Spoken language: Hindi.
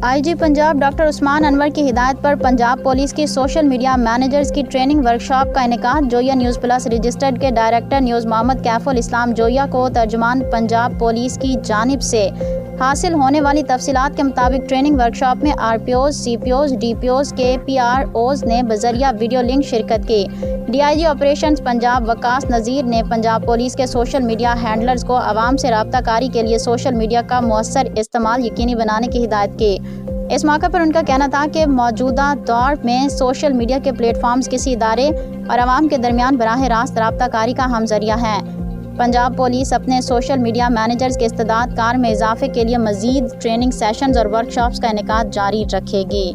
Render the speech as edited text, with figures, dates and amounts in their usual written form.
आईजी पंजाब डॉक्टर उस्मान अनवर की हिदायत पर पंजाब पुलिस की सोशल मीडिया मैनेजर्स की ट्रेनिंग वर्कशॉप का इनेकाद। जोया न्यूज़ प्लस रजिस्टर्ड के डायरेक्टर न्यूज़ मोहम्मद कैफुल इस्लाम जोया को तर्जुमान पंजाब पुलिस की जानिब से हासिल होने वाली तफसीलात के मुताबिक ट्रेनिंग वर्कशॉप में आरपीओज, सीपीओज, डीपीओज के पीआरओज ने बजरिया वीडियो लिंक शिरकत की। डीआईजी ऑपरेशंस पंजाब वकास नज़ीर ने पंजाब पुलिस के सोशल मीडिया हैंडलर्स को आवाम से राब्ता कारी के लिए सोशल मीडिया का मौसर इस्तेमाल यकीनी बनाने की हिदायत की। इस मौके पर उनका कहना था कि मौजूदा दौर में सोशल मीडिया के प्लेटफॉर्म्स किसी इदारे और आवाम के दरमियान बराह रास्त राब्ता कारी का हम जरिया है। पंजाब पुलिस अपने सोशल मीडिया मैनेजर्स के इस्तेदाद कार में इजाफे के लिए मजीद ट्रेनिंग सेशंस और वर्कशॉप्स का इनेकाद जारी रखेगी।